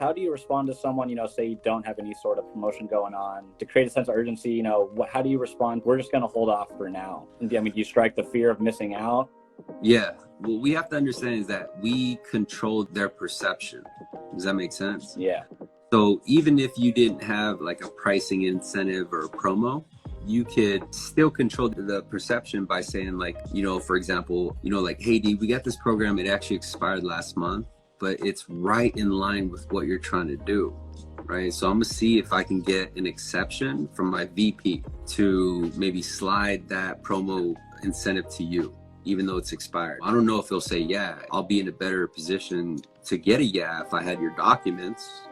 how do you respond to someone, say you don't have any sort of promotion going on, to create a sense of urgency? How do you respond? We're just going to hold off for now. I mean, do you strike the fear of missing out? Yeah. What we have to understand is that we control their perception. Does that make sense? Yeah. So even if you didn't have like a pricing incentive or a promo, you could still control the perception by saying like, for example, like, hey, D, we got this program. It actually expired last month, but it's right in line with what you're trying to do, right? So I'm gonna see if I can get an exception from my VP to maybe slide that promo incentive to you, even though it's expired. I don't know if they'll say, yeah. I'll be in a better position to get a yeah if I had your documents,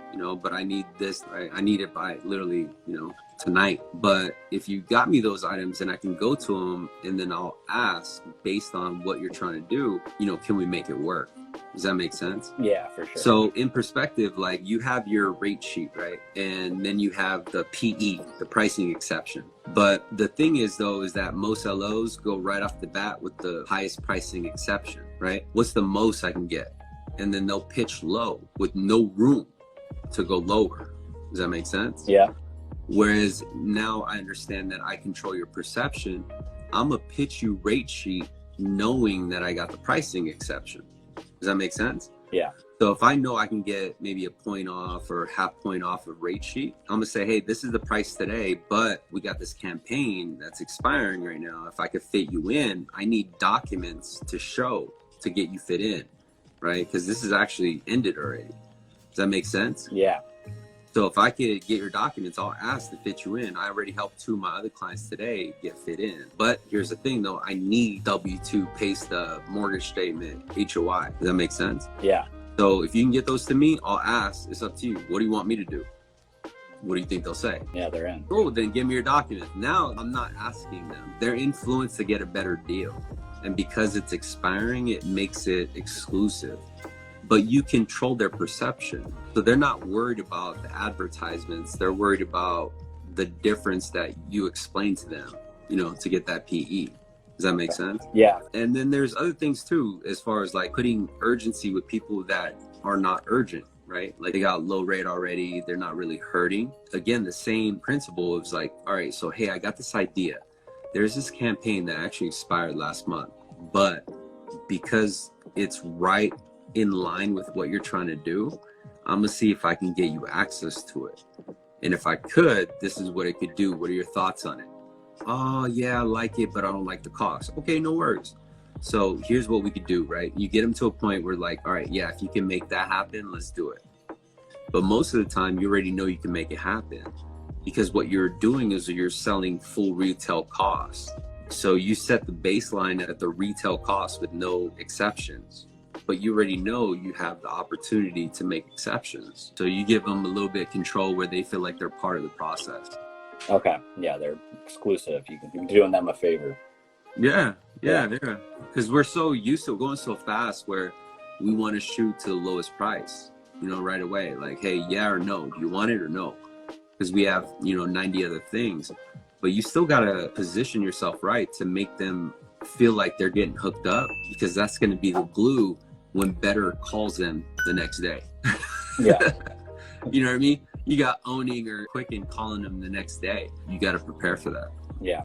but I need this, right? I need it by literally, tonight. But if you got me those items, and I can go to them and then I'll ask based on what you're trying to do, can we make it work? Does that make sense? Yeah, for sure. So in perspective, like you have your rate sheet, right? And then you have the PE, the pricing exception. But the thing is though, is that most LOs go right off the bat with the highest pricing exception, right? What's the most I can get? And then they'll pitch low with no room to go lower. Does that make sense? Yeah. Whereas now I understand that I control your perception. I'm gonna pitch you rate sheet knowing that I got the pricing exception. Does that make sense? Yeah. So if I know I can get maybe a point off or half point off of rate sheet, I'm gonna say, hey, this is the price today, but we got this campaign that's expiring right now. If I could fit you in, I need documents to show to get you fit in, right? Because this is actually ended already. Does that make sense? Yeah. So if I could get your documents, I'll ask to fit you in. I already helped 2 of my other clients today get fit in. But here's the thing though, I need W-2, pay stub, mortgage statement, HOI. Does that make sense? Yeah. So if you can get those to me, I'll ask. It's up to you. What do you want me to do? What do you think they'll say? Yeah, they're in. Oh, then give me your documents. Now I'm not asking them. They're influenced to get a better deal. And because it's expiring, it makes it exclusive. But you control their perception. So they're not worried about the advertisements. They're worried about the difference that you explain to them, to get that PE. Does that make sense? Yeah. And then there's other things too, as far as like putting urgency with people that are not urgent, right? Like they got low rate already. They're not really hurting. Again, the same principle is like, all right, so, hey, I got this idea. There's this campaign that actually expired last month, but because it's right in line with what you're trying to do, I'm gonna see if I can get you access to it. And if I could, this is what it could do. What are your thoughts on it? Oh yeah, I like it, but I don't like the cost. Okay, no worries. So here's what we could do, right? You get them to a point where like, all right, yeah, if you can make that happen, let's do it. But most of the time you already know you can make it happen, because what you're doing is you're selling full retail cost. So you set the baseline at the retail cost with no exceptions. But you already know you have the opportunity to make exceptions. So you give them a little bit of control where they feel like they're part of the process. Okay. Yeah, they're exclusive. You're doing them a favor. Yeah. Because we're so used to going so fast where we want to shoot to the lowest price, right away. Like, hey, yeah or no? Do you want it or no? Because we have, 90 other things. But you still got to position yourself right to make them feel like they're getting hooked up, because that's going to be the glue when better calls them the next day. Yeah. You know what I mean? You got owning or Quicken calling them the next day. You got to prepare for that. Yeah.